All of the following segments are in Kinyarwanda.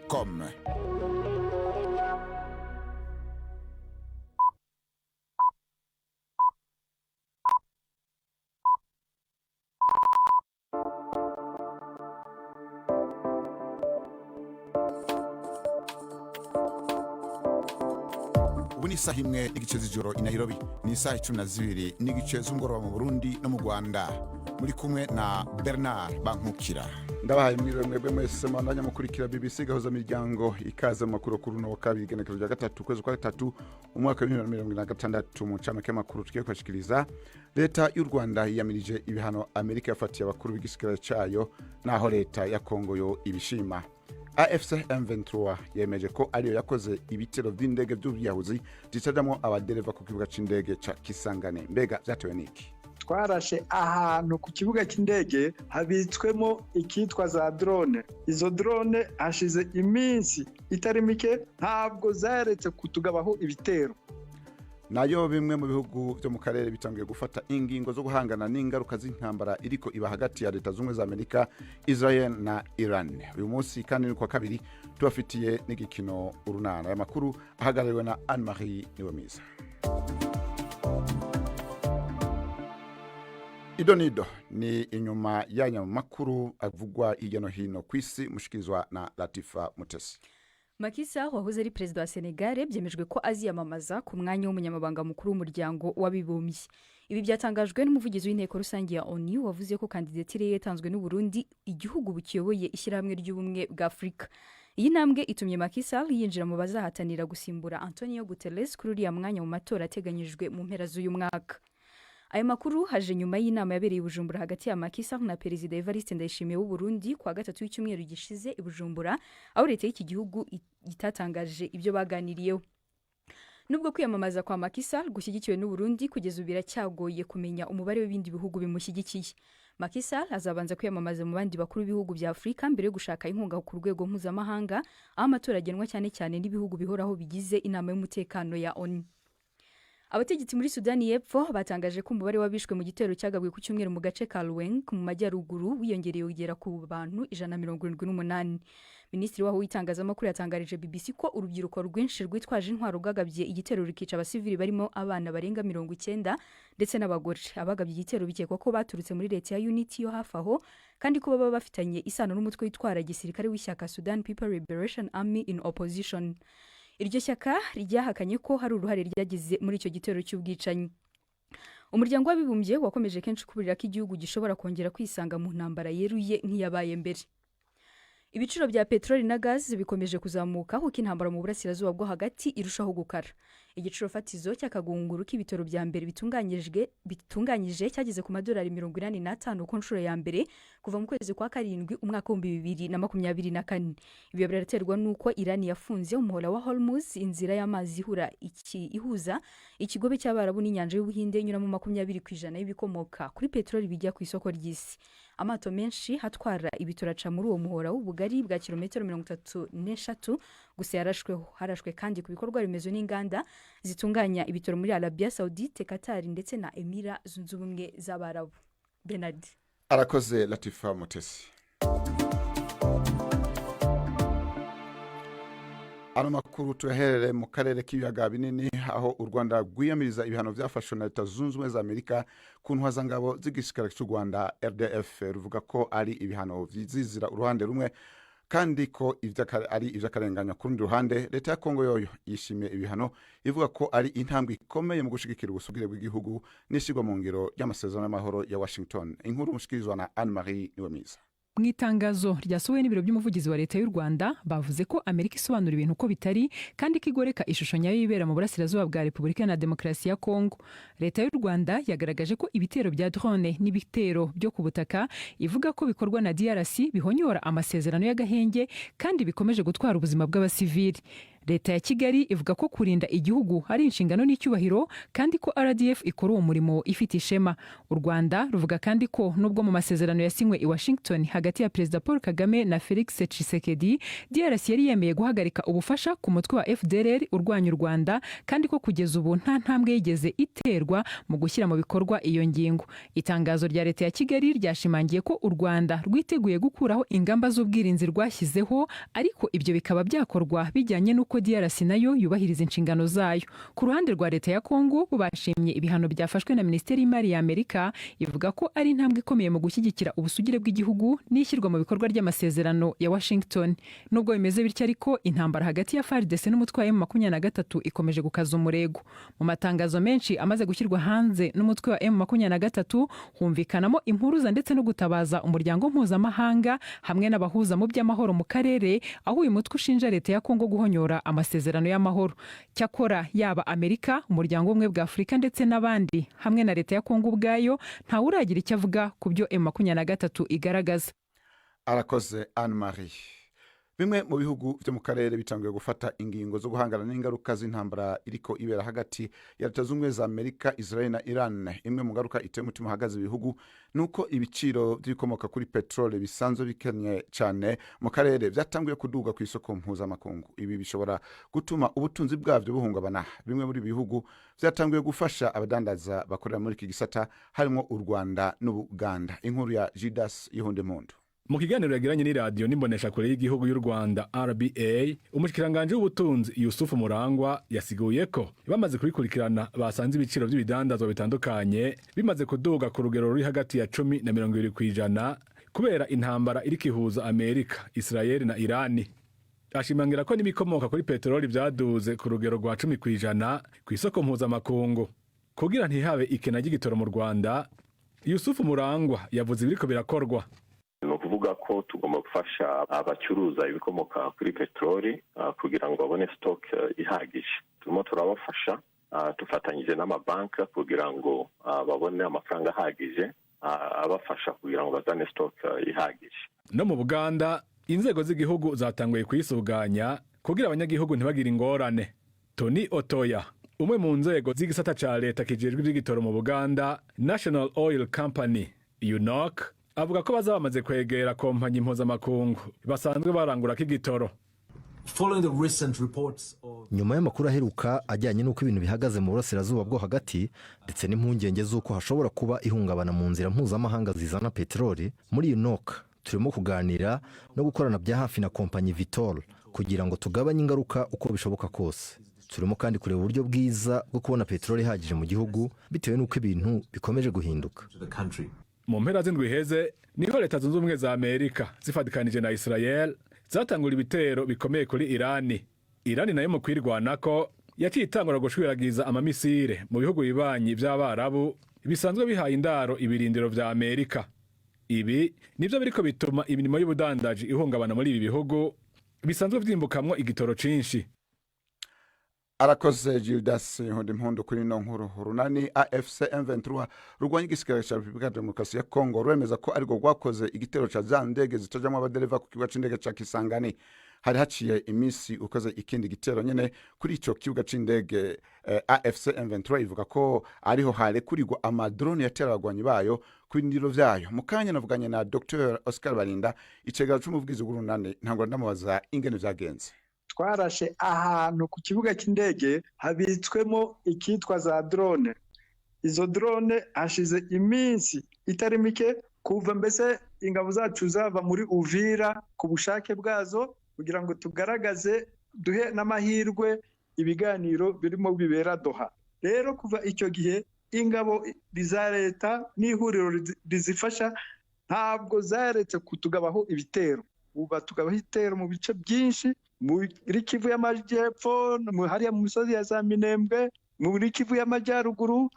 comme. Ubu ni isaha imwe n'igice z'ijoro i Nairobi, ni isaha 12 n'igice z'umugoroba mu Burundi no mu Rwanda. Muri kumwe na Bernard Bankukira. Ndabahaye mwebwe mwese mwandanya mukurikira BBC gahuza miryango ikaze mu makuru kuri no kabiri genekerezo rya gatatu kwezi kwa gatatu umwaka wa 2026 mu camake makuru tugiye kwashikiriza. Leta y'u Rwanda yamirije ibihano Amerika yafatiye abakuru b'igisikara cayo naho leta ya Kongo yo ibishima. AFC M23 yemeje ko ariyo yakoze ibitero vy'indege by'ubwiyahuzi zicajamwo abadereva ku kibuga c'indege ca Kisangane. Mbega vyatewe niki? Twarashe ahantu ku kibuga cy'indege habitswemo ikitwa za drone. Izo drone hashize iminsi itari mike ntabwo zaretse kutugabaho ibitero. Nayo bimwe mu bihugu byo mu karere bitangiye gufata ingingo zo guhangana n'ingaruka z'intambara iriko iba hagati ya leta z'umwe za Amerika, Israel na Iran. Uyu munsi kandi ni kwa kabiri tubafitiye n'igikino urunana. Aya makuru ahagarariwe na Anne-Marie Niwemiza. Idonido ni inyuma y'anya makuru avugwa hirya no hino kw'isi, mushikizwa na Latifa Mutesi. Macky Sall wahoze ari perezida wa Senegal byemejwe ko aziyamamaza ku mwanya w'umunyamabanga mukuru w'umuryango w'abibumbye. Ibi byatangajwe n'umuvugizi w'inteko rusange ya ONU wavuze ko kandidatire yatanzwe n'u Burundi, igihugu bukiyoboye ishyirahamwe ry'ubumwe bwa Afrika. Iyi ntambwe itumye Macky Sall yinjira mu bazahatanira gusimbura Antonio Guterres kuri uriya mwanya mu matora ateganyijwe mu mpera z'uyu mwaka. Aya makuru haje nyuma y'inama yabereye i Bujumbura hagati ya Macky Sall na Perezida Evariste Ndayishimiye w'u Burundi kwa gatatu w'icyumweru gishize i Bujumbura, aho leta y'iki gihugu itatangaje ibyo baganiriyeho. Nubwo kwiyamamaza kwa Macky Sall gushyigikiwe n'u Burundi kugeza ubu biracyagoye kumenya umubare w'ibindi bihugu bimushyigikiye. Macky Sall azabanza kwiyamamaza mu bandi bakuru b'ibihugu bya Afrika mbere yo gushaka inkunga ku rwego mpuzamahanga, aho amatora agenwa cyane cyane n'ibihugu bihoraho bigize inama y'umutekano ya ONU. Abategetsi muri Sudani y'Epfo batangaje ko umubare wabishwe mu gitero cyagabwe ku cyumweru mu gace ka Luweng mu majyaruguru wiyongereye ugera ku bantu 178. Minisitiri waho w'itangazamakuru yatangarije BBC ko urubyiruko rwinshi rwitwaje intwaro rwagabye igitero rukica abasivili barimo abana barenga 90 ndetse n'abagore. Abagabye igitero bikekwa ko baturutse muri leta ya Unity yo hafi aho, kandi ko baba bafitanye isano n'umutwe witwara gisirikare w'ishyaka Sudan People Liberation Army in Opposition. Iryo shyaka ryahakanye ko hari uruhare ryagize muri icyo gitero cy'ubwicanyi. Umuryango w'abibumbye wakomeje kenshi kuburira ko igihugu gishobora kongera kwisanga mu ntambara yeruye nk'iyabaye mbere. Ibiciro bya petroli na gaz bikomeje kuzamuka huko intambara mu burasirazuba bwo hagati irushaho gukara. Igiciro fatizo cy'akagunguru k'ibitoro bya mbere bitunganyije cyageze ku madolari 85 ku nshuro ya mbere kuva mu kwezi kwa karindwi umwaka wa 2024. Ibyo biraterwa nuko Iran yafunze umuhora wa Hormuz, inzira y'amazi ihuza ikigobe cy'Abarabu n'inyanja y'Ubuhinde inyuramo 20% y'ibikomoka kuri petroli bijya ku isoko ry'isi. Amato menshi hatwara ibituraca muri uwo muhora w'ubugari bwa kilometero 33 gusa harashwe kandi ku bikorwa remezo n'inganda zitunganya ibitoro muri Arabia Saudite, Qatar ndetse na Emira Zunze Ubumwe z'Abarabu. Bernard arakoze Latifa Mutesi. Ano makuru tuyaherere mu karere k'ibiyaga binini, aho u Rwanda rwiyamiriza ibihano vyafashwe na leta zunze ubumwe za Amerika ku ntwazangabo z'igisirikare cy'u Rwanda RDF. Ruvuga ko ari ibihano vyizizira uruhande rumwe kandi ko ari ivyakarenganya ku rundi ruhande. Leta ya Kongo yoyo yishimiye ibihano, ivuga ko ari intambwe ikomeye mu gushigikira ubusugire bw'igihugu n'ishigwa mu ngiro y'amasezerano y'amahoro ya Washington. Inkuru mushikirizwa na Anne-Marie Niwemiza. Mu itangazo ryasohowe n'ibiro by'umuvugizi wa leta y'u Rwanda bavuze ko Amerika isobanura ibintu ko bitari kandi kigoreka ishusho nyayo y'ibera mu burasirazuba bwa Repubulika na Demokarasi ya Kongo. Leta y'u Rwanda yagaragaje ko ibitero bya drone n'ibitero byo ku butaka ivuga ko bikorwa na DRC bihonyora amasezerano y'agahenge kandi bikomeje gutwara ubuzima bw'abasivili. leta ya Kigali ivuga ko kurinda igihugu ari inshingano n'icyubahiro kandi ko RDF ikora uwo murimo ifite ishema. U Rwanda ruvuga kandi ko nubwo mu masezerano yasinywe i Washington hagati ya Perezida Paul Kagame na Felix Tshisekedi, DRC yari yemeye guhagarika ubufasha ku mutwe wa FDLR urwanya u Rwanda kandi ko kugeza ubu nta ntambwe yigeze iterwa mu gushyira mu bikorwa iyo ngingo. Itangazo rya leta ya Kigali ryashimangiye ko u Rwanda rwiteguye gukuraho ingamba z'ubwirinzi rwashyizeho, ariko ibyo bikaba byakorwa bijyanye n'uko DRC nayo yubahiriza inshingano zayo. Ku ruhande rwa leta ya Kongo bashimye ibihano byafashwe na Minisiteri y'Imari ya Amerika, ivuga ko ari intambwe ikomeye mu gushyigikira ubusugire bw'igihugu n'ishyirwa mu bikorwa ry'amasezerano ya Washington. Nubwo bimeze bityo ariko intambara hagati ya FARDC n'umutwe wa M23 ikomeje gukaza umurego. Mu matangazo menshi amaze gushyirwa hanze n'umutwe wa M23 humvikanamo impuruza ndetse no gutabaza umuryango mpuzamahanga hamwe n'abahuza mu by'amahoro mu karere, aho uyu mutwe ushinja leta ya Kongo guhonyora amasezerano y'amahoro. Cyakora yaba Amerika, umuryango umwe bwa Afurika ndetse n'abandi hamwe na leta ya Kongo ubwayo ntawe uragira icyo avuga ku byo M23 igaragaza. Arakoze Anne Marie. Bimwe mu bihugu byo mu karere bitangiye gufata ingingo zo guhangana n'ingaruka z'intambara iriko ibera hagati ya Leta Zunze Ubumwe za Amerika, Israel na Iran. Imwe mu ngaruka iteye umutima hagaze ibihugu nuko ibiciro by'ibikomoka kuri petrole bisanzwe bikenye cyane mu karere byatangiye kuduga ku isoko mpuzamakungu. Ibi bishobora gutuma ubutunzi bwabyo buhungabana. Bimwe muri bihugu byatangiye gufasha abadandaza bakorera muri iki gisata harimo u Rwanda n'Ubuganda. Inkuru ya Judas Yihondemondo. Mu kiganiro yagiranye n'iradiyo n'imbonesha kure y'igihugu y'u Rwanda RBA, umushikiranganje w'ubutunzi Yusufu Murangwa yasiguye ko bamaze kubikurikirana basanze ibiciro by'ibidandazwa bitandukanye bimaze kuduga ku rugero ruri hagati ya 10 na 20% kubera intambara iri kihuza Amerika, Israel na Iran. Ashimangira ko n'ibikomoka kuri petroli byaduze ku rugero rwa 10% ku isoko mpuzamakungu. Kugira ntihabe ikena ry'igitoro mu Rwanda, Yusufu Murangwa yavuze ibiriko birakorwa. No kuvuga ko tugomba gufasha abacuruza ibikomoka kuri petroli kugira ngo babone stock ihagije. Turimo turabafasha tufatanyije n'amabanka kugira ngo babone amafaranga ahagije abafasha kugira ngo bazane stock ihagije. No mu Buganda inzego z'igihugu zatanguye kuyisuganya kugira abanyagihugu ntibagire ingorane. Tony Otoya, umwe mu nzego z'igisata ca leta kijejwe iby'igitoro mu Buganda, National Oil Company UNOC, avuga ko bazabamaze kwegera kompanyi mpuzamakungu basanzwe barangura k'igitoro. Nyuma y'amakuru aheruka ajyanye n'uko ibintu bihagaze mu burasirazuba bwo hagati ndetse n'impungenge z'uko hashobora kuba ihungabana mu nzira mpuzamahanga zizana peteroli, muri UNOC turimo kuganira no gukorana bya hafi na kompanyi Vitol kugira ngo tugabanye ingaruka uko bishoboka kose. Turimo kandi kureba uburyo bwiza bwo kubona peteroli ihagije mu gihugu bitewe n'uko ibintu bikomeje guhinduka. Mu mpera z'indwi heze niho Leta Zunze Ubumwe za Amerika zifatikanije na Israel zatangura ibitero bikomeye kuri Iran nayo mu kwirwanako yaciye itangura gushwiragiza amamisire mu bihugu bibanyi by'Abarabu bisanzwe bihaye indaro ibirindiro vya Amerika. Ibi nivyo biriko bituma imirimo y'ubudandaji ihungabana muri ibi bihugu bisanzwe vyimbukamwo igitoro cinshi. Arakoze Judas Yihondemondo kuri no nkuru. Runani AFC M23 rugwanya igisirikare cya Repubulika ya Demokarasi ya Kongo rwemeza ko ariko rwakoze igitero ca za ndege zitojamwe abadereva ku kibuga c'indege ca Kisangani. Hari haciye imisi ukoze ikindi gitero nyene kuri ico kibuga c'indege. AFC M23 ivuga ko ariho harekurirwa amadrone yatera abagwanyi bayo ku bindiro vyayo. Mukanya navuganye na Dr Oscar Barinda, icegera c'umuvugizi w'Urunani, ntango ndamubaza ingene vyagenze. Twarashe ahantu ku kibuga cy'indege habitswemo ikitwa za drone. Izo drone hashize iminsi itari mike kuva mbese ingabo zacu zava muri Uvira ku bushake bwazo kugira ngo tugaragaze duhe n'amahirwe ibiganiro birimo bibera Doha. Rero kuva icyo gihe ingabo za leta n'ihuriro rizifasha ntabwo zaretse kutugabaho ibitero. Uba tugabaho ibitero mu bice byinshi, muri Kivu y'Amajyepfo, hariya mu misozi ya za Minembwe, muri Kivu y'Amajyaruguru,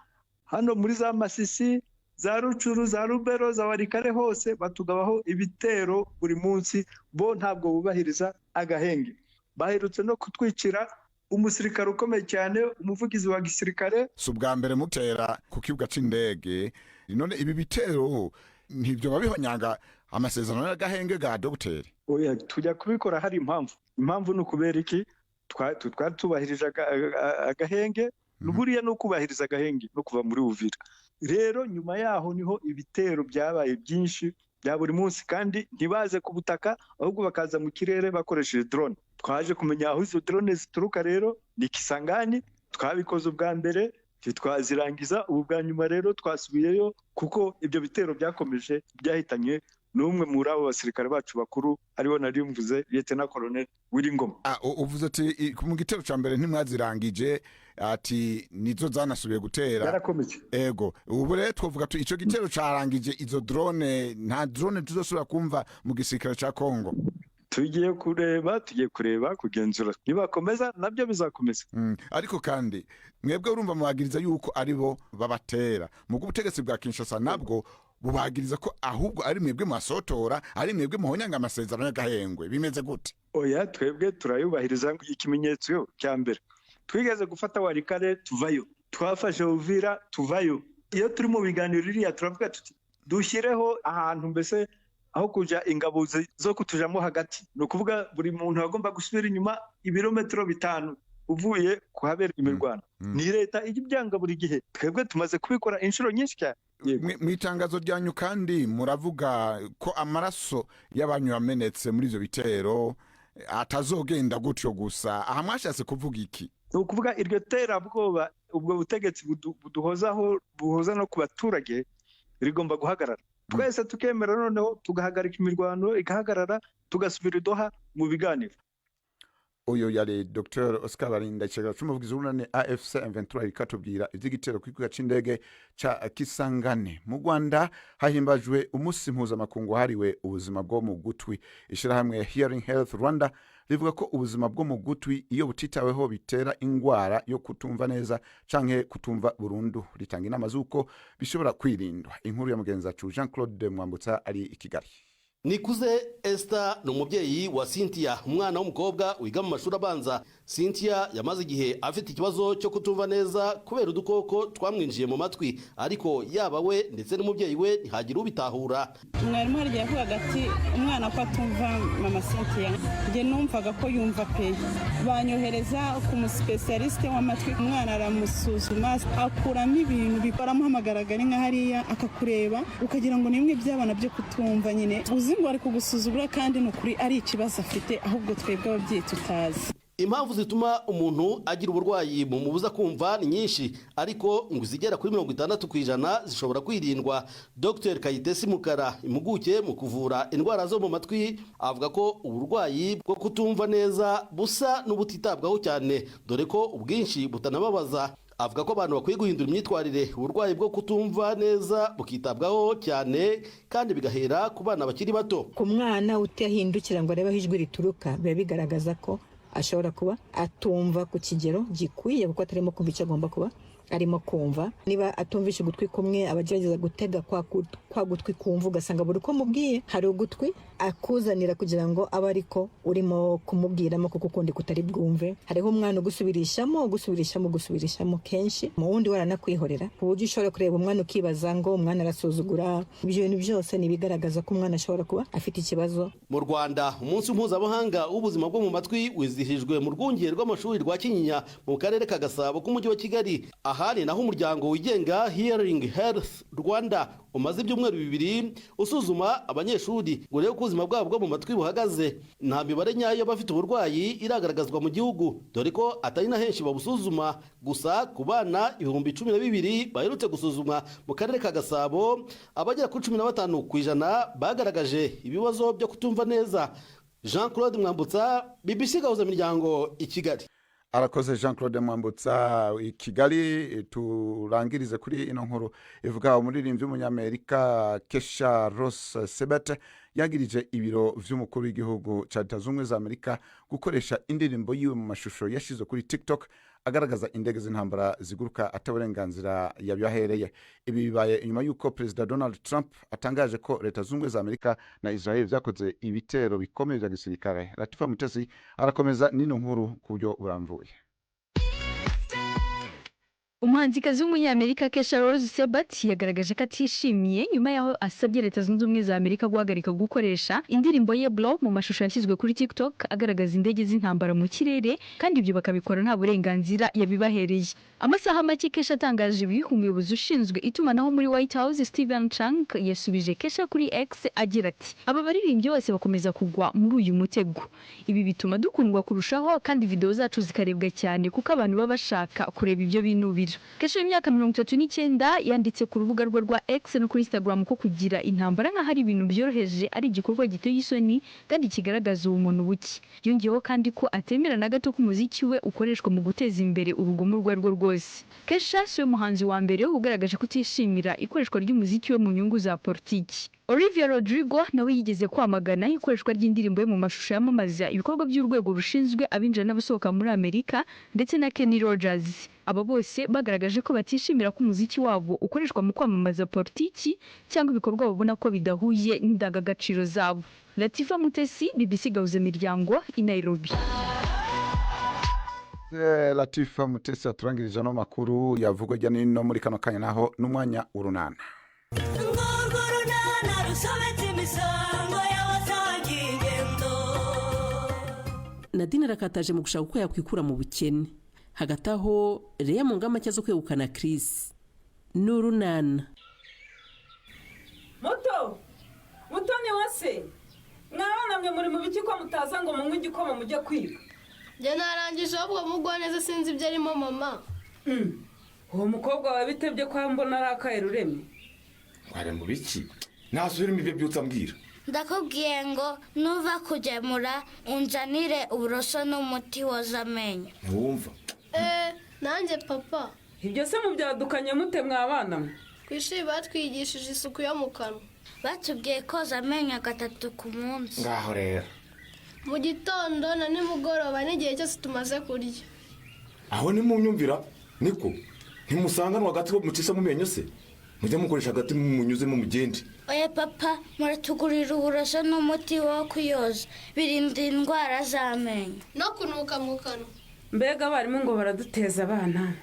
hano muri za Masisi, za Rucuru, za Rubero, za Warikare, hose batugabaho ibitero buri munsi. Bo ntabwo bubahiriza agahenge. Baherutse no kutwicira umusirikare ukomeye cyane, umuvugizi wa gisirikare. Subwa mbere mutera ku kibuga c'indege, none ibi bitero ntibyo babihonyanga amasezerano y'agahenge ga Dr. Oya, tujya kubikora hari impamvu. Impamvu ni ukubera iki? twari tubahirije agahenge buriya no kubahiriza agahenge no kuva muri Uvira. Rero nyuma yaho niho ibitero byabaye byinshi bya buri munsi, kandi ntibaze ku butaka ahubwo bakaza mu kirere bakoresheje drone. Twaje kumenya aho izo drone zituruka, rero ni Kisangani. Twabikoze ubwa mbere twazirangiza, ubu bwa nyuma rero twasubiyeyo kuko ibyo bitero byakomeje byahitanye n'umwe muri abo basirikare bacu bakuru aribo nari mvuze Lieutenant Colonel Wiringoma. Uvuze ati mu gitero cya mbere ntimwazirangije, ati nizo zanasubiye gutera. Yarakomeje. Ego, ubu rero twavuga tu ico gitero carangije izo drone, nta drone tuzosubira kumva mu gisirikare ca Kongo. Tugiye kureba kugenzura nibakomeza nabyo bizakomeza. Ariko kandi mwebwe urumva mubagiriza yuko aribo babatera mu butegetsi bwa Kinshasa, nabwo bubagiriza ko ahubwo ari mwebwe mwasotora, ari mwebwe muhonyanga amasezerano y'agahengwe. Bimeze gute? Oya, twebwe turayubahiriza. Ikimenyetso cya mbere twigeze gufata Walikale tuvayo, twafashe Uvira tuvayo. Iyo turi mu biganiro iriya turavuga tuti dushyireho ahantu mbese aho kuja ingabo zo kutujamo hagati, no kuvuga buri muntu agomba gusubira inyuma ibirometero 5 uvuye kuhabera imirwano. Ni leta ibyanga buri gihe, twebwe tumaze kubikora inshuro nyinshi cyane. Mu itangazo ryanyu kandi muravuga ko amaraso y'abanyu yamenetse muri ivyo bitero atazogenda gutyo gusa. Aha mwashatse kuvuga iki? Ni ukuvuga iryo terabwoba, ubwo butegetsi buhoza no ku baturage rigomba guhagarara. Twese tukemera, noneho tugahagarika imirwano igahagarara, tugasubira Doha mu biganiro. Uyo yari Dr. Oscar Barinda, cyegera cy'umuvugizi w'unane AFC M23, ikatubwira ivy'igitero kw'ikibuga c'indege ca Kisangani. Mu Rwanda hahimbajwe umunsi mpuzamakungu hariwe ubuzima bwo mu gutwi. Ishirahamwe Hearing Health Rwanda rivuga ko ubuzima bwo mu gutwi iyo butitaweho bitera ingwara yo kutumva neza canke kutumva burundu. Ritanga inama z'uko bishobora kwirindwa. Inkuru ya mugenzi wacu Jean Claude Mwambutsa ari i Kigali. Nikuze Esther ni umubyeyi wa Cynthia, umwana w'umukobwa wiga mu mashuri abanza. Cynthia yamaze igihe afite ikibazo cyo kutumva neza kubera udukoko twamwinjiye mu matwi, ariko yaba we ndetse n'umubyeyi we ntihagira ubitahura. Mwarimu hari igihe yavugaga ati umwana ko atumva mama Cynthia, njye numvaga ko yumva pe. Banyohereza ku muspecialiste w'amatwi, umwana aramusuzuma akuramo ibintu bikoramuhamagaraga ari nka hariya akakureba ukagira ngo nimwe by'abana byo kutumva nyine. Ngo ari kugusuzugura kandi n'ukuri ari ikibazo afite, ahubwo twebwe ababyeyi tutazi. Impamvu zituma umuntu agira uburwayi mu mubuza kumva ni nyinshi, ariko ngo zigera kuri 60% zishobora kwirindwa. Dr. Kayitesi Mukara, impuguke mu kuvura indwara zo mu matwi, avuga ko uburwayi bwo kutumva neza busa n'ubutitabwaho cyane, dore ko ubwinshi butanababaza. Avuga ko abantu bakwiye guhindura imyitwarire, uburwayi bwo kutumva neza bukitabwaho cyane kandi bigahera ku bana bakiri bato. Ku mwana utahindukira ngo arebe aho ijwi rituruka, biba bigaragaza ko ashobora kuba atumva ku kigero gikwiye, kuko atarimo kumva icyo agomba kuba arimo kumva. Niba atumvisha ugutwi kumwe, abagerageza gutega kwa gutwi kumva, ugasanga buri uko mubwiye hari ugutwi akuzanira kugira ngo abe ariko urimo kumubwiramo kuko ukundi kutari bwumve. Hariho umwana gusubirishamo kenshi, mu wundi waranakwihorera, ku buryo ushobora kureba umwana ukibaza ngo umwana arasuzugura. Ibyo bintu byose ni bigaragaza ko umwana ashobora kuba afite ikibazo. Mu Rwanda, umunsi mpuzamahanga w'ubuzima bwo mu matwi wizihijwe mu rwunge rw'amashuri rwa Kinyinya mu karere ka Gasabo k'umujyi wa Kigali. Ahari naho umuryango wigenga Hearing Health Rwanda umaze ibyumweru 2 usuzuma abanyeshuri ngo rebe ubuzima bwabo bwo mu matwi buhagaze. Nta mibare nyayo bafite uburwayi iragaragazwa mu gihugu, dore ko atari na henshi babusuzuma. Gusa ku bana 12,000 baherutse gusuzumwa mu karere ka Gasabo, abagera kuri 15% bagaragaje ibibazo byo kutumva neza. Jean Claude Mwambutsa, BBC Gahuza Miryango, i Kigali. Arakoze Jean Claude Mwambutsa i Kigali. Turangirize kuri ino nkuru ivuga umuririmbyi w'umunyamerika Kesha Ross Sebet yagirije ibiro vy'umukuru w'igihugu ca Leta Zunze Ubumwe za Amerika gukoresha indirimbo yiwe mu mashusho yashize kuri TikTok agaragaza indege z'intambara ziguruka ataburenganzira yabihahereye. Ibi bibaye inyuma y'uko President Donald Trump atangaje ko Leta Zunze Ubumwe za Amerika na Israel vyakoze ibitero bikomeye vya gisirikare. Latifa Mutesi arakomeza nino nkuru ku buryo buramvuye. umuhanzikazi w'umunyamerika Kesha Rose Sebat yagaragaje ko atishimiye nyuma yaho asabye Leta Zunze Ubumwe za Amerika guhagarika gukoresha indirimbo ye Blow mu mashusho yashyizwe kuri TikTok agaragaza indege z'intambara mu kirere kandi ibyo bakabikora nta burenganzira yabibahereye. Amasaha make Kesha atangaje ibi, umuyobozi ushinzwe itumanaho muri White House Steven Chang yasubije Kesha kuri X agira ati aba baririmbyi bose bakomeza kugwa muri uyu mutego. Ibi bituma dukundwa kurushaho kandi video zacu zikarebwa cyane kuko abantu baba bashaka kureba ibyo binubira. Kesha y'imyaka 39 yanditse ku rubuga rwe rwa X no kuri Instagram ko kugira intambara nka hari ibintu byoroheje ari igikorwa giteye isoni kandi kigaragaza ubumuntu buke. Yongeyeho kandi ko atemera na gato ko umuziki we ukoreshwa mu guteza imbere urugomo rwo rwose. Kesha si we muhanzi wa mbere ugaragaje kutishimira ikoreshwa ry'umuziki we mu nyungu za politiki. Olivia Rodrigo nawe yigeze kwamagana ikoreshwa ry'indirimbo ye mu mashusho yamamaza ibikorwa by'urwego rushinzwe abinjira n'abasohoka muri Amerika ndetse na Kenny Rogers. Aba bose bagaragaje ko batishimira ko umuziki wabo ukoreshwa mu kwamamaza politiki cyangwa ibikorwa babona ko bidahuye n'indangagaciro zabo. Latifa Mutesi, BBC Gahuza Miryango, i Nairobi. Latifa Mutesi aturangirije no makuru yavugwa jya no muri kano kanya naho n'umwanya urunana. Nadine arakataje mu gushaka uko yakwikura mu bukene. Hagati aho Lea mu ngamba cyo kwegukana Chris n'urunana. Mutoni wase mwana mwe muri mu biki ko mutaza ngo munywe igikoma mujye kwiga. Je narangije ahubwo mugwa neza sinzi ibyo arimo mama. Uwo mukobwa wabitebye kwa mbona arakaye Ruremye. Ware mu biki nasubira mu byo byutsa mbwira. Ndakubwiye ngo nuva kugemura unzanire uburoso n'umuti woza amenyo. Wumva? Nanjye papa. Ibyo se mu byadukanye mute mwabana mwe? Kwishuri batwigishije isuku yo mu kanwa. Batubwiye koza amenyo 3 ku munsi. Ngaho rero. Mu gitondo na nimugoroba n'igihe cyose tumaze kurya. Aho ni mu nyumvira niko ntimusanganwa hagati ko mucisha mu menyo se mujye mukoresha hagati munyuze mu mugende. Oya papa muratugurira uburoso n'umuti wo kuyoza birinda indwara z'amenyo no kunuka mu kanwa. Mbega barimo ngo baraduteza abana.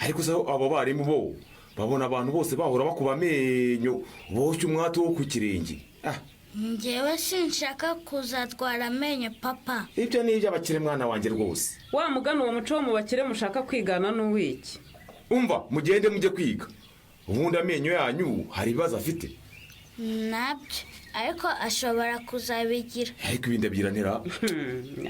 Ariko se abo barimo bo babona abantu bose bahora bakuba amenyo boshye umwati wo ku kirenge. Ngewe sinshaka kuzatwara amenyo papa. Ibyo ni iby'abakire mwana wanjye rwose. Wa mugana uwo muco wo mu bakire mushaka kwigana n'uwiki. Umva mugende mujye kwiga. Ubundi amenyo yanyu hari ibibazo afite. Nabyo ariko ashobora kuzabigira. Ariko ibindi byiranira.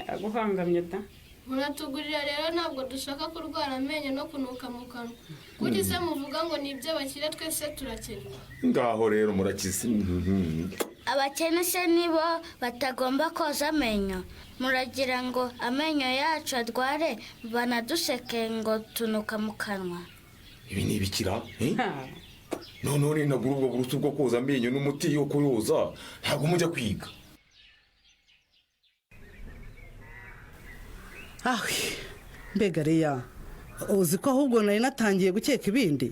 Aguhangamye ta. Muratugurira rero ntabwo dushaka kurwara amenyo no kunuka mu kanwa. Kuki se muvuga ngo ni iby'abakire twese turakene? Ngaho rero murakize. Abakene se nibo batagomba koza amenyo. Muragira ngo amenyo yacu adware banaduseke ngo tunuka mu kanwa. Ibi ni ibikira? None nagura ubwo burusu bwo koza amenyo n'umuti yo kuyoza ntabwo mujya kwiga. Mbega Lea uzi ko ahubwo nari natangiye gukeka ibindi.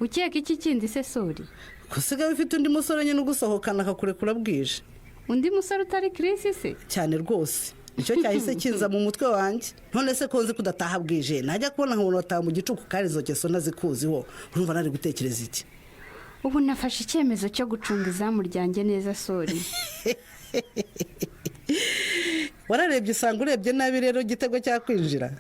Ukeka iki kindi se Sori? Kusigaye ufite undi musore nyine ugusohokana akakurekura bwije. Undi musore utari Chris se? Cyane rwose. Nicyo cyahise kinza mu mutwe wanjye. None se ko nzi kudataha bwije najya kubona nkabona wataha mu gicuku kandi izo keso nazikuziho. Urumva nari gutekereza iki? Ubu nafashe icyemezo cyo gucunga izamu ryanjye neza Sori. Wararebye usanga urebye nabi rero igitego cyakwinjira.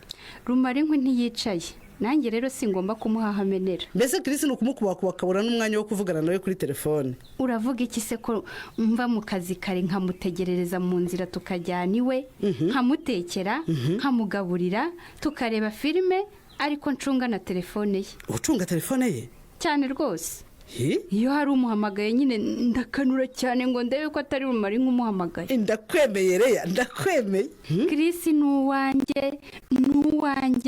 Rumara inkwi ntiyicaye. Nanjye rero singomba kumuhahamenera. Mbese Chris ni ukumukubakuba akabura n'umwanya wo kuvugana nawe kuri telefone. Uravuga iki se ko mva mu kazi kare nkamutegerereza mu nzira tukajyana iwe, nkamutekera, nkamugaburira, tukareba filime ariko ncunga na telefone ye. Ucunga telefone ye? Cyane rwose. Iyo hari umuhamagaye nyine ndakanura cyane ngo ndebe ko atari Rumara nk'umuhamagaye. Ndakwemeye Lea, ndakwemeye. Chris nuwanjye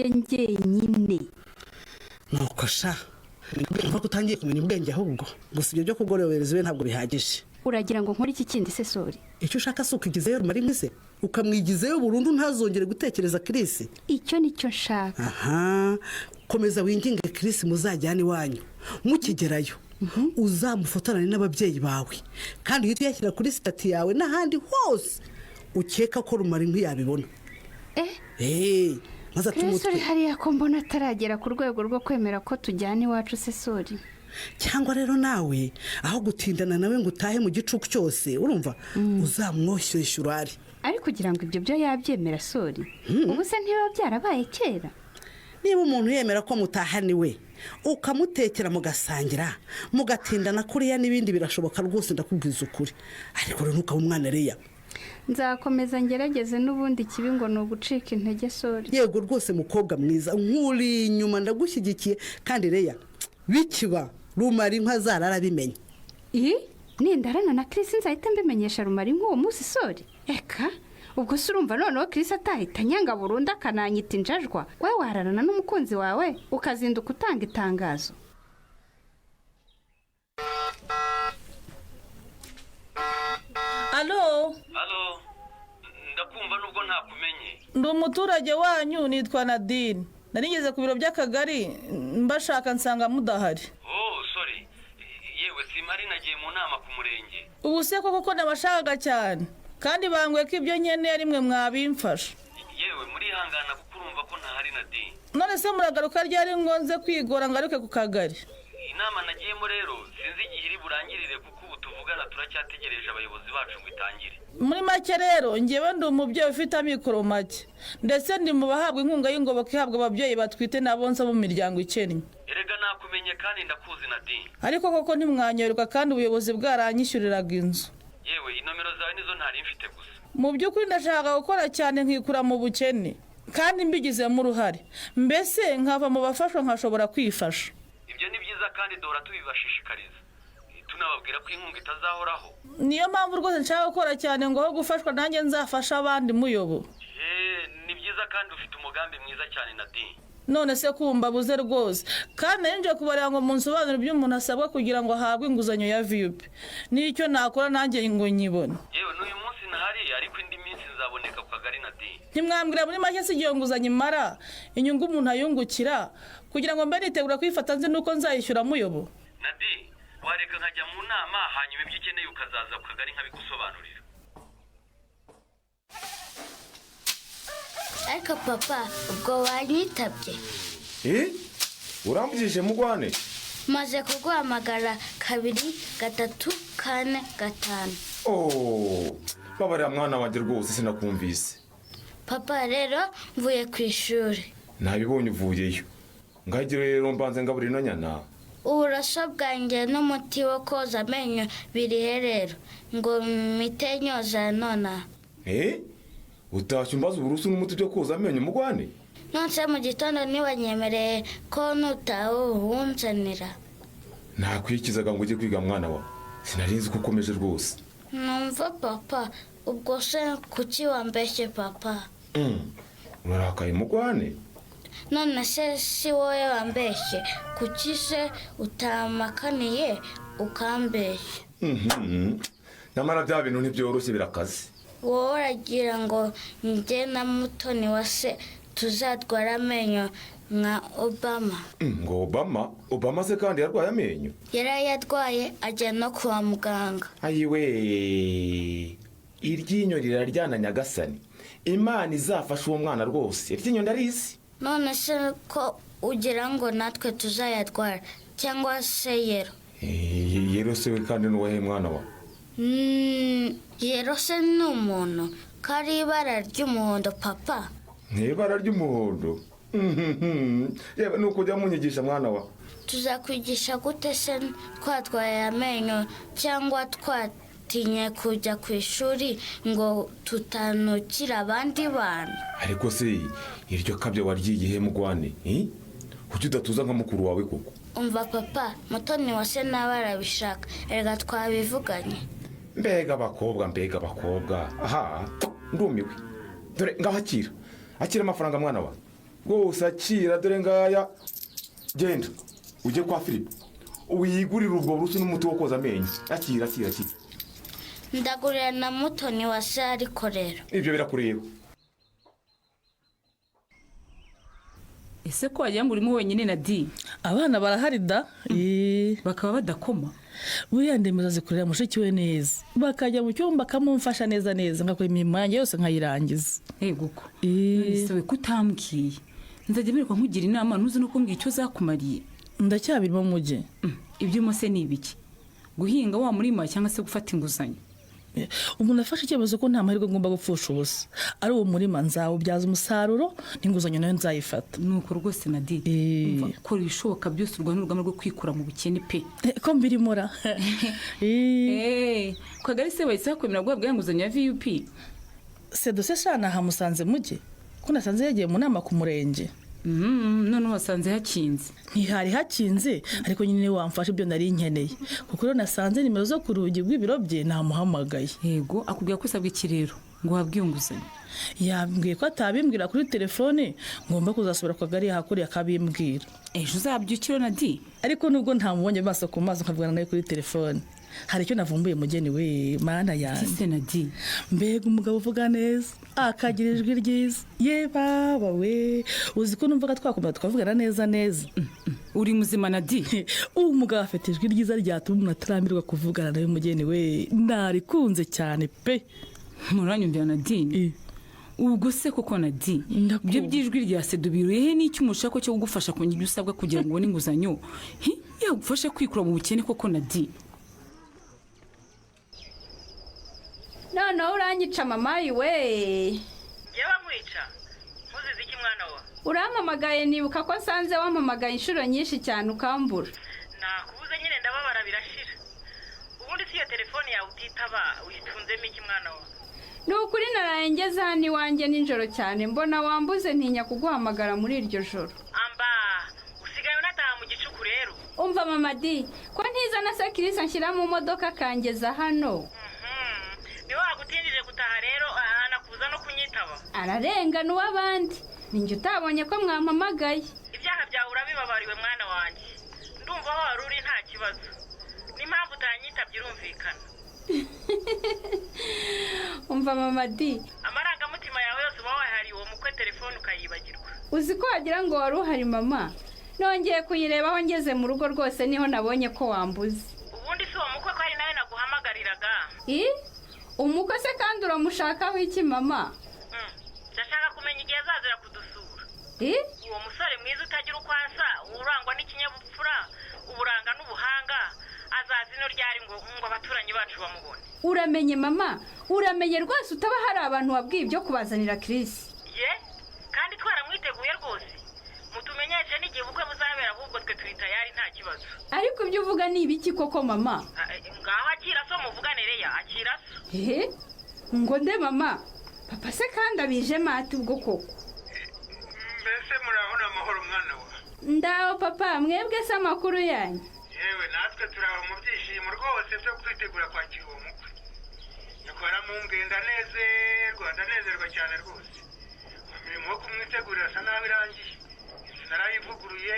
njyenyine. Nuko sha. Nko kutangiye kumenya ubwenge ahubwo. Gusa ibyo byo kugorobereza we ntabwo bihagije. Uragira ngo nkore iki kindi se Sori? Icyo ushaka sukigizeyo Rumara nk'ise ukamwigizeyo burundu ntazongere gutekereza Chris. Icyo nicyo nshaka. Aha. Komeza winginge Chris muzajyane wanyu. Mukigerayo uzamufotorane n'ababyeyi bawe kandi uhite uyashyira kuri stati yawe n'ahandi hose ukeka ko Rumara nk'iyabibona. maze ati Chris uri hariya ko mbona ataragera ku rwego rwo kwemera ko tujyana iwacu se sori. cyangwa rero nawe aho gutindana nawe ngo utahe mu gicuku cyose urumva uzamwoshyushya urari ari kugira ngo ibyo byo yabyemera sori. Ubu se ntibiba byarabaye kera. niba umuntu yemera ko mutahaniwe ukamutekera mugasangira mugatindana kuriya n'ibindi birashoboka rwose ndakubwiza ukuri ariko rero ntukaba umwana Leya. Nzakomeza ngerageze n'ubundi kibi ngo ni ugucika intege sori. Yego rwose mukobwa mwiza nkuri inyuma ndagushyigikiye kandi Leya bikiba Rumari inka zarara bimenye. Nindarana na Chris nzahita mbimenyesha Rumari nk'uwo munsi sori. Eka ubwo se urumva noneho Chris atahita nyanga burundu akananyita injajwa we wararana n'umukunzi wawe ukazinduka utanga itangazo. Alo ndakumva nubwo ntakumenye. ndi umuturage wanyu nitwa Nadine narigeze ku biro by'akagari mbashaka nsanga mudahari. Sorry yewe simari nagiye mu nama ku murenge. Ubu se koko nabashakaga cyane kandi bangwe ko ibyo nyene ari mwe mwabimfasha. Yewe muri hangana kuko urumva ko ntahari Nadine. None se muragaruka ryari ngonze kwigora ngaruke ku kagari? Inama nagiyemo rero sinzi igihe iri burangirire kuko ubu tuvugana turacyategereje abayobozi bacu ngo itangire. Muri make rero ngewe ndi umubyeyi ufite amikoro make ndetse ndi mu bahabwa inkunga y'ingoboka ihabwa ababyeyi batwite n'abonsa mu miryango ikennye. Erega nakumenye kandi ndakuzi Nadine. Ariko koko ntimwanyorwa kandi ubuyobozi bwaranyishyuriraga inzu. Yewe inomero zawe nizo ntari mfite gusa. Mu by'ukuri ndashaka gukora cyane nkikura mu bukene kandi mbigizemo uruhare mbese nkava mu bafashwa nkashobora kwifasha. Ibyo ni byiza kandi dora tubibashishikariza tunababwira ko inkunga itazahoraho. Niyo mpamvu rwose nshaka gukora cyane ngo aho gufashwa nanjye nzafasha abandi muyobo. Ni byiza kandi ufite umugambi mwiza cyane Nadine. None se kumba buze rwose kandi nje kubarira ngo munsobanurire ibyo umuntu asabwa kugira ngo ahabwe inguzanyo ya VIP nicyo nakora nanjye ngo nyibone. Yewe n'uyu munsi ntahari ariko indi minsi nzaboneka ku kagari Nadine. Ntimwambwira muri make se igihe nguzanyo imara inyungu umuntu ayungukira kugira ngo mbe nitegura kwifata nzi nuko nzayishyura muyobo. Nadine wareka nkajya mu nama hanyuma ibyo ukeneye ukazaza ku kagari nkabigusobanurira. Ariko papa ubwo wanyitabye? urambujije mugwane? Maze kuguhamagara 2, 3, 4, 5. babarira mwana wanjye rwose sinakumvise. Papa rero mvuye ku ishuri. Nabibonye uvuyeyo. Ngahagire rero mbanze ngaburira ino nyana. Uburoso bwanjye n'umuti wo koza amenyo biri rero ngo mitenyoza nona. Utashye umbaza uburusu n'umuti byo koza amenyo mugwane? Nonse mu gitondo niwanyemereye ko nutawunzanira. Nakwikizaga ngo ujye kwiga mwana wa. Sinarinzi ko ukomeje rwose. Numva papa ubwo se kuki wambeshye papa? Urarakaye mugwane? None se si wowe wambeshye kuki se utamakaniye ukambeshye? Namara bya bintu ntibyoroshye birakaze. Wowe uragira ngo njye na Mutoni wa se tuzadwara amenyo nka Obama? Ngo Obama se kandi yarwaye amenyo? Yarayadwaye ajya no kwa muganga. Ayiwe iryinyo riraryana nyagasani. Imana izafasha uwo mwana rwose. Iryinyo ndarisi. None se ko ugira ngo natwe tuzayadwara cyangwa se Yero? Yero se we kandi n'uwahe mwana wa? Yero se ni umuntu kari ibara ry'umuhondo papa? N'ibara ry'umuhondo? Yewe nuko ujya munyigisha mwana wa. Tuzakwigisha gute se twatwaye amenyo cyangwa twatinye kujya ku ishuri ngo tutanukira abandi bantu? Ariko se iryo kabyo waryigihe mugwane? Kuki udatuza nka mukuru wawe koko? Umva papa Mutoni wa se nabarabishaka erega twabivuganye. Mbega abakobwa. Aha ndumiwe. Dore ngahakira. Akira amafaranga mwana wa. Rwose akira dore ngaya. Genda ujye kwa Philip. Uyigurira ubwo burusu n'umuti wo koza amenyo. Akira. Ndagurira na Mutoni wa se ariko rero. Ibyo birakureba. ese ko wagira ngo urimo wenyine na di abana barahari da bakaba badakoma buriya ndemeza zikorera mushiki we neza bakajya mu cyumba akamumfasha neza ngakora imirimo yanjye yose nkayirangiza yego ko none kutambwiye nzajya mbereka nkugira inama ntuzi no kumbwira icyo zakumariye ndacyabirimo mujye ibyo mose ni ibiki guhinga wa murima cyangwa se gufata inguzanyo umuntu afashe icyemezo ko nta mahirwe ngomba gupfusha ubusa ari uwo murima nzawubyaza umusaruro n'inguzanyo nayo nzayifata nuko rwose Nadi kora ibishoboka byose urwanya urugamba rwo kwikura mu bukene pe ko mbirimora kagari se bahise bakwemera guhabwa inguzanyo ya VUP sedose shana hamusanze mujye ko nasanze yagiye mu nama ku murenge none wasanze hakinze ntihari hakinze ariko nyine wamfashe ibyo nari nkeneye kuko rero nasanze nimero zo ku rugi rw'ibiro bye namuhamagaye yego akubwira ko usabwa iki rero ngo uhabwe inguzanyo yambwiye ko atabimbwira kuri telefone ngomba kuzasubira ku kagari yahakoreye akabimbwira ejo uzabyukira Nadi ariko nubwo ntamubonye maso ku maso nkavugana nawe kuri telefone hari icyo navumbuye mugeni we mana yanjye Nadi mbega umugabo uvuga neza akagira ijwi ryiza ye baba we uzi ko numvaga twakomeza tukavugana neza uri muzima Nadi uwo mugabo afite ijwi ryiza ryatuma umuntu atarambirwa kuvugana nawe mugeni we narikunze cyane pe muranyumvira Nadi ubwo se koko Nadi ibyo by'ijwi rya sedo biruye n'icyo umushako cyo kugufasha kugira ibyo usabwa kugira ngo ubone inguzanyo yagufasha kwikura mu bukene koko Nadi none urangica mamayi we yewe mwica muzize iki mwana wa urampamagaye nibuka ko nsanze wampamagaye inshuro nyinshi cyane ukambura nakubuze nyine ndababara birashira ubundi si iyo telefone yawe utitaba uyitunzemo iki mwana wa ni ukuri naraye ngeze hano iwanjye nijoro cyane mbona wambuze ntinya kuguhamagara muri iryo joro amba usigaye unataha mu gicuku rero umva mama di ko ntiza na sekirisa nshyira mu modoka akangeza hano niwe wagutindije gutaha rero anakuza no kunyitaba ararenga n'uw'abandi ninjye utabonye ko mwampamagaye ibyaha byawe urabibabariwe mwana wanjye ndumva aho wari uri nta kibazo n'impamvu utanyitabye irumvikana umva mama di amarangamutima yawe yose uba wahariye uwo mukwe telefone ukayibagirwa uzi ko wagira ngo wari uhari mama nongeye kuyirebaho ngeze mu rugo rwose niho nabonye ko wambuze ubundi si uwo mukwe ko ari nawe naguhamagariraga umukwe se kandi uramushakaho iki mama ndashaka kumenya igihe azazira kudusura uwo musore mwiza utagira uko asa urangwa n'ikinyabupfura uburanga n'ubuhanga azaza ino ryari ngo abaturanyi bacu bamubone uramenye mama uramenye rwose utaba hari abantu wabwiye ibyo kubazanira Chris ye kandi twaramwiteguye rwose mutumenyeshe n'igihe ubukwe buzabera ahubwo twe turi tayari nta kibazo ariko ibyo uvuga ni ibiki koko mama ngaho akira so muvuganire ya akira so ngo nde mama papa se kandi abije mati ubwo koko mbese murabona amahoro mwana wa ndaho papa mwebwe se amakuru yanyu yewe natwe turaho mu byishimo rwose byo kwitegura kwakira uwo mukwe nyakora mumbwiye ndanezerwa cyane rwose imirimo yo kumwitegurira asa nabi irangiye inzu narayivuguruye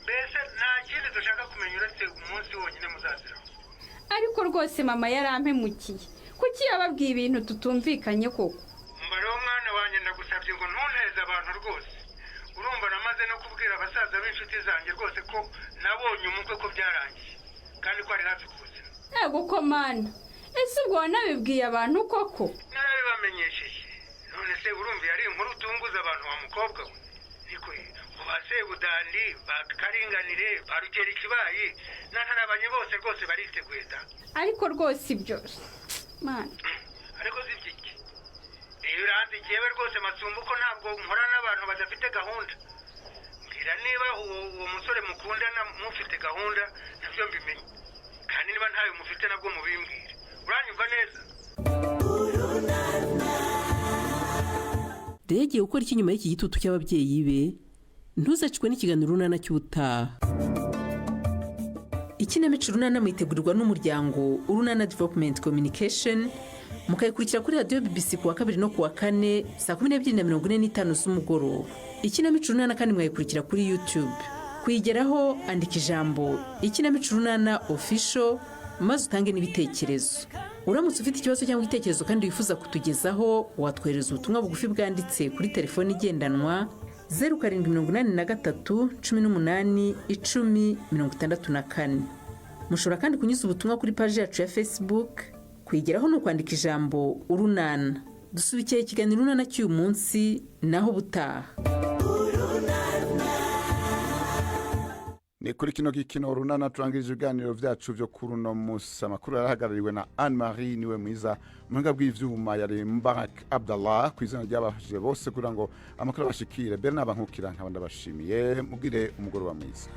mbese nta kindi dushaka kumenya uretse umunsi wonyine muzaziraho ariko rwose mama yarampemukiye kuki yababwiye ibintu tutumvikanye koko mbariho mwana wanjye ndagusabye ngo ntunteze abantu rwose urumva namaze no kubwira abasaza b'inshuti zanjye rwose ko nabonye umukwe ko byarangiye kandi ko ari hafi kuzina yego ko mana ese ubwo wanabibwiye abantu koko narabibamenyesheje none se urumva yari inkuru utunguza abantu wa mukobwa we niko ba sebudandi ba karinganire ba rugera ikibayi n'aharabanye bose rwose bariteguye da ariko rwose ibyo mana ariko zibyiki iyo uranze igihewe rwose masumbu ko ntabwo nkora n'abantu badafite gahunda mbwira niba uwo musore mukundana mufite gahunda nabyo mbimenye kandi niba ntayo mufite nabwo mubimbwire uranyumva neza rero yagiye gukora iki nyuma y'iki gitutu cy'ababyeyi be ntuzacikwe n'ikiganiro runana cy'ubutaha ikinamico runana mwitegurirwa n'umuryango urunana development communication mukayikurikira kuri radiyo BBC kuwa kabiri no kuwa kane saa 12:45 z'umugoroba ikinamico runana kandi mwayikurikira kuri YouTube kuyigeraho andika ijambo ikinamico runana official maze utange n'ibitekerezo uramutse ufite ikibazo cyangwa igitekerezo kandi wifuza kutugezaho watwohereza ubutumwa bugufi bwanditse kuri telefone igendanwa 0783 18 10 64. mushobora kandi kunyuza ubutumwa kuri paji yacu ya Facebook. kwigeraho no kwandika ijambo urunana. Dusubikiye ikiganiro urunana cy'uyu munsi naho butaha. Ni kuri kino gikino urunana turangije ibiganiro vyacu vyo kuri uno musi. Amakuru yarahagarariwe na Anne-Marie niwe mwiza, umuhinga bw'ivyuma yari Mbarak Abdallah, kw'izina ry'abafashije bose kugira ngo amakuru bashikire. Bernard Bankukira nkaba ndabashimiye, mugire umugoroba mwiza.